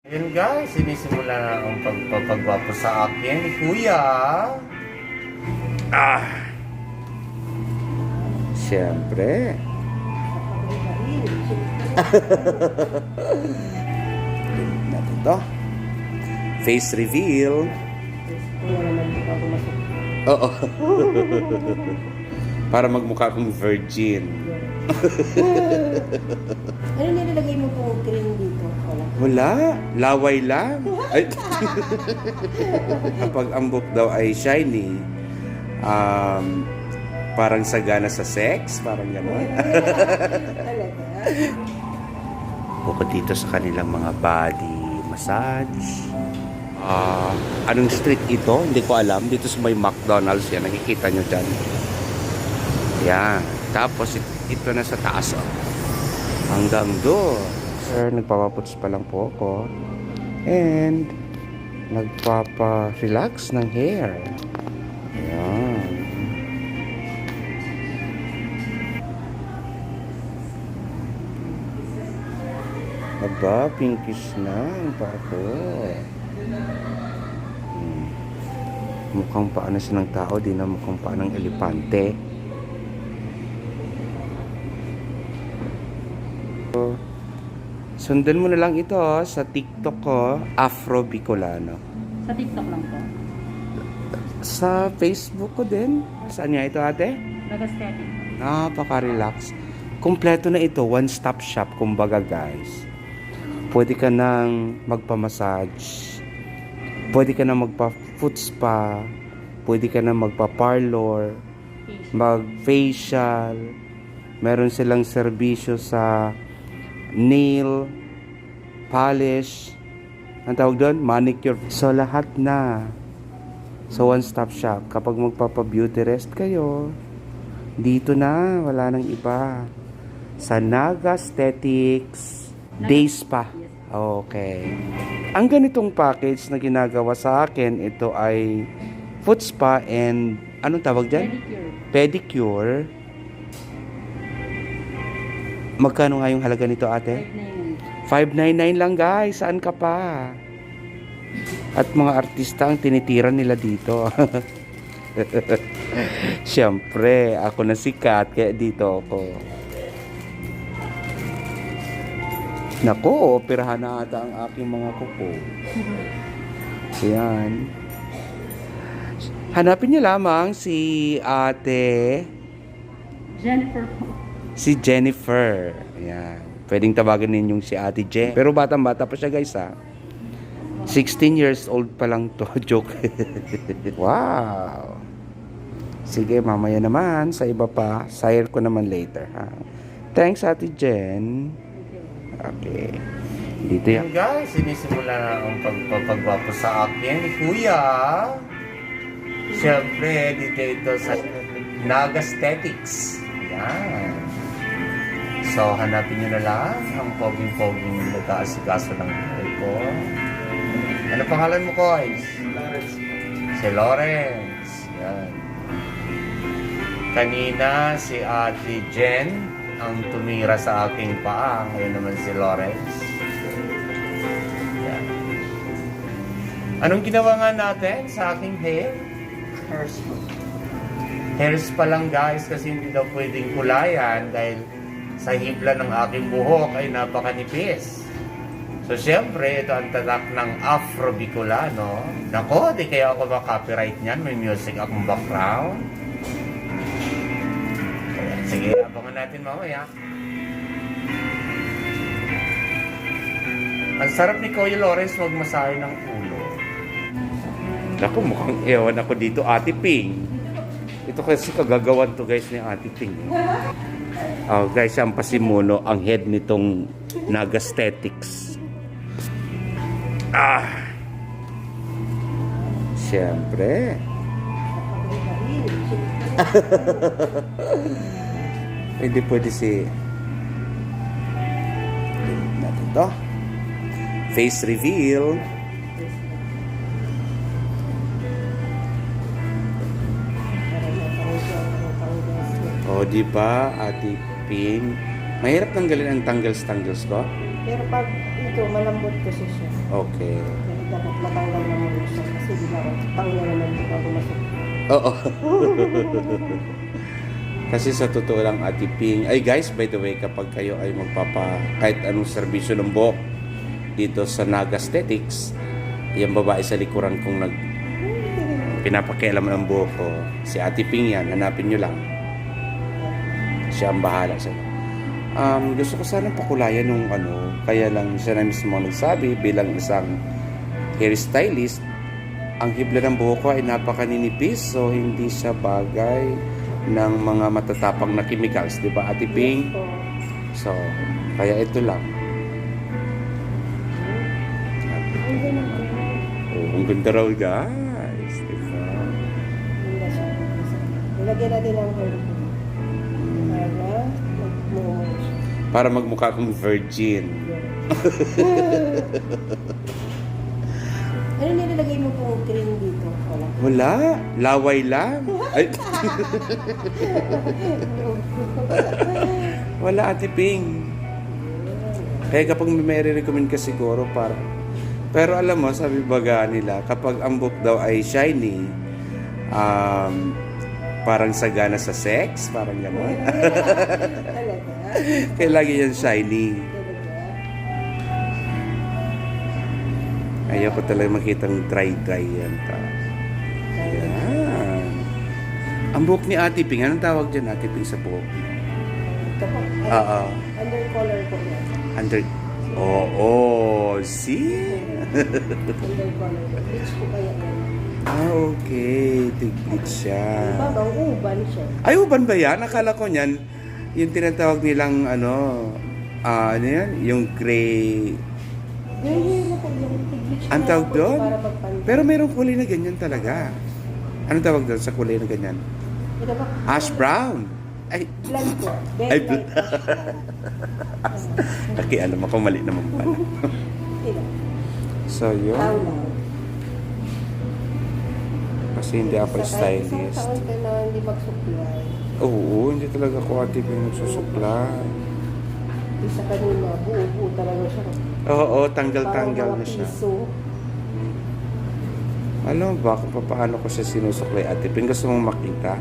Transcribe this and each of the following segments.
Ayun guys, sinisimula na ang pagpapagwapo sa akin ni Kuya. Siyempre. Natin to. Face reveal. Oo. Para magmukha akong virgin. Ano nilalagay mo pong cream dito? Wala. Laway lang. Ay. Kapag ang buhok daw ay shiny, parang sagana sa sex, parang gano'n. Talaga? Bukod dito sa kanilang mga body massage. Anong street ito? Hindi ko alam. Dito sa may McDonald's yan. Nakikita nyo dyan. Yan. Tapos ito na sa taas. Hanggang doon. Sir, nagpapaputs pa lang po ako. And nagpapa-relax ng hair. Ayan. Aba, pinkish na ang paa ko. Mukhang paa na siya ng tao, di na mukhang paa ng elepante. Sundan mo na lang ito sa TikTok ko, Afro Bicolano. Sa TikTok lang po. Sa Facebook ko din. Saan niya ito, ate? Nag-aesthetic. Napaka-relax. Kompleto na ito, one-stop shop kumbaga guys. Pwede ka nang magpa-massage. Pwede ka nang magpa-foot spa. Pwede ka nang magpa-parlor. Mag-facial. Meron silang serbisyo sa nail polish. Ang tawag doon? Manicure. So lahat na. So one-stop shop. Kapag magpapa-beauty rest kayo, dito na. Wala nang iba. Sa Naga Aesthetics Day Spa. Okay. Ang ganitong package na ginagawa sa akin, ito ay foot spa and anong tawag dyan? Pedicure. Magkano nga yung halaga nito, ate? 599 lang guys. Saan ka pa? At mga artista ang tinitiran nila dito. Siyempre, ako na sikat kaya dito ako. Nako, operahan na ata ang aking mga kuko. Ayan. Hanapin niyo lamang si ate Jennifer po. Si Jennifer. Ayan. Pwedeng tawagan ninyong si Ate Jen. Pero batang-bata pa siya guys ha. 16 years old pa lang to. Joke. Wow. Sige, mamaya naman. Sa iba pa. Share ko naman later ha. Thanks Ate Jen. Okay. Dito yan. Guys, sinisimula na ang pagpapagwapo sa akin ni Kuya. Siyempre, dito ito sa Naga Aesthetics. Yan. So, hanapin nyo na lang ang poging-poging nag-aasikaso ng hair ko. Ano pangalan mo, Koys? Lawrence. Si Lawrence. Yan. Kanina, si Ate Jen ang tumira sa aking paa. Ngayon naman si Lawrence. Yan. Anong ginawa nga natin sa aking hair? Hairs po. Hairs pa lang guys kasi hindi daw pwedeng kulayan dahil sa hibla ng aking buhok ay napakanipis. So syempre ito ang tatak ng Afro Bicolano. Nako, di kaya ako ma-copyright niyan. May music akong background. Ayan, sige, abangan natin mamaya. Ang sarap ni Kuya Lawrence magmasahe ng ulo. Naku, mukhang ewan ako dito, Ate Ping. Ito kasi kagagawan to guys ni Ate Ping. Oh, guys, ang pasimuno ang head nitong Naga Aesthetics. Siyempre. Hindi pwede si natin to. Face reveal. O, di ba, Ate Ping? Mahirap tanggalin ang tangles-tangles ko? Pero pag Ito, malambot kasi siya. Okay. Kaya dapat matanggal na muna siya. Kasi di ba, tanggal na naman ito bago masuk. Oo. Kasi sa totoo lang, Ate Ping, ay guys, by the way, kapag kayo ay kahit anong serbisyo ng buhok dito sa Naga Aesthetics, yung babae sa likuran kong pinapakialam ng buhok ko, si Ate Ping yan, hanapin nyo lang. Siya ang bahala sa gusto ko sana pakulayan nung kaya lang siya na mismo nagsabi bilang isang hairstylist, ang hibla ng buhok ko ay napakaninipis, so hindi siya bagay ng mga matatapang na chemicals, di ba, Ate Ping? Po. So, kaya ito lang. Ang ganun ko. Oh, ang ganda raw, guys. Di ba? Ganda siya. Ilagyan natin ang hair ko. Para Para magmumuha siya. magmukha kong virgin. Ano nilalagay mo pong cream dito? Wala. Wala. Laway lang. Ay. Wala, Ate Ping. Kaya kapag may recommend ka siguro para... Pero alam mo, sabi baga nila, kapag ang buhok daw ay shiny, parang sagana sa sex, parang gano'n. Talaga? Kaya lagi yan shiny. Talaga? Ayoko talaga makitang dry yan. Yan. Ang buhok ni Ate Ping, anong tawag dyan, Ate Ping, sa buhok? Ito po. Oo. Under color po yan. Under... Oo, see? Under color po. Bleach po kaya yan. Okay. Tig-bleach siya. Babang uban siya. Ay, uban ba yan? Akala ko niyan, yung tinatawag nilang, ano yan? Yung gray... Ganyan na po yung bleach. Ang tawag doon? Para magpantay. Pero mayroong kulay na ganyan talaga. Anong tawag doon sa kulay na ganyan? Ito ba? Ash brown. Ay, Blonde po. Ay, Very light ash brown. okay, alam ako, mali naman pala. Ito. So, yun. Tawlaw. Kasi hindi ako Isang stylist. taon ka na hindi magsupply. Oo, hindi talaga ako Ate Ping nagsusupply. Isa kanina, buo-buo talaga siya. Oo, tanggal-tanggal Parang na siya. mga piso. Alam mo ba kung paano ko siya sinusuklay, Ate Ping? Gusto mong makita?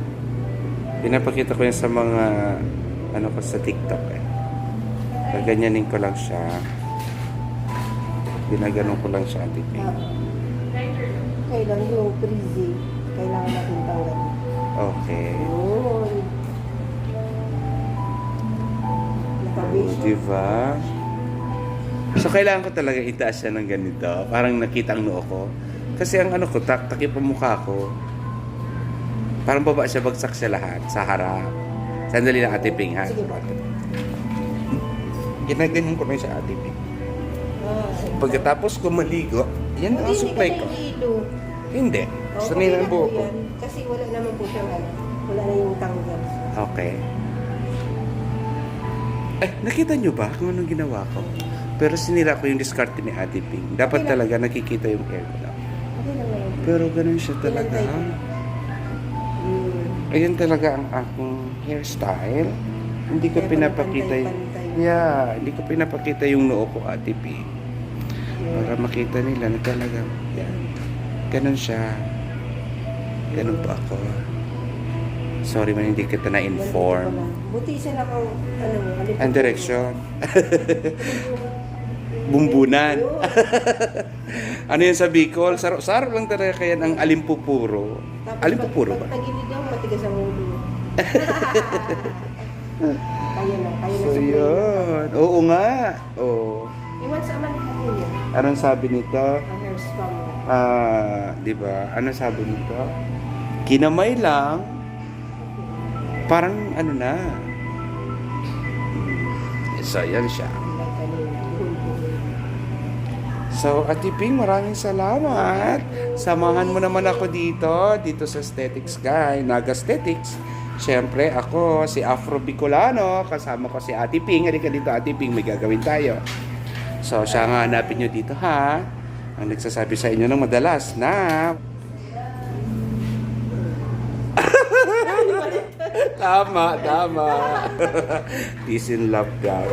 Pinapakita ko yan sa mga ko sa TikTok eh. Gaganyanin ko lang siya. Ginaganon ko lang siya, Ate Ping. Kailan yung frizzy, kailangan natin tanggalin. Okay. Yun. Nakabase. Diba? So, kailangan ko talaga itaas siya ng ganito. Parang nakita ang noo ko. Kasi ang ko, takip ang mukha ko. Parang baba siya, bagsak siya lahat sa harap. Sandali lang, Ate Ping, ha? Sige ba? Ginaganyan ko na siya, Ate Ping. Ah, Pagkatapos ko maligo, yan ang supply ko. Ilo. Hindi. Sanay na ang buhok ko. Kasi wala naman po siyang wala na yung tanggal. Okay. Ay, nakita nyo ba kung anong ginawa ko? Pero sinira ko yung diskarte ni Ate Ping. Dapat Okay lang. talaga nakikita yung hair ko lang. Okay lang naman. Pero ganun siya talaga. Pinantay ko lang. Ayun talaga ang aking hairstyle. Hindi ko Kaya pinapakita yung... pantay-pantay. Yeah, hindi ko pinapakita yung noo ko, Ate Ping. Para makita nila na talagang... Yan. Ganun siya. Ganun po ako. Sorry man, hindi kita na-inform. Buti siya lang ang Ang direksyon. Bumbunan. Ano yan sa Bicol? Saro lang talaga kaya ang alimpupuro. Alimpupuro ba? Pag tagilid daw, matigas ang ulo. Kaya na So sa yun. Oo nga. Oo. Iwan sa aman po niya. Anong sabi nito? Ang hair spa mo. Di ba? Ano sabi nito? Kinamay lang. Parang ano na. So, yan siya. Like kanina. So, Ate Ping, maraming salamat. Samahan mo naman ako dito sa Aesthetics Guy, Naga Aesthetics. Siyempre, ako, si Afro Bicolano, kasama ko si Ate Ping. Halika dito, Ate Ping, may gagawin tayo. So, siya nga hanapin nyo dito, ha? Ang nagsasabi sa inyo ng madalas na... Tama. Peace and love, God.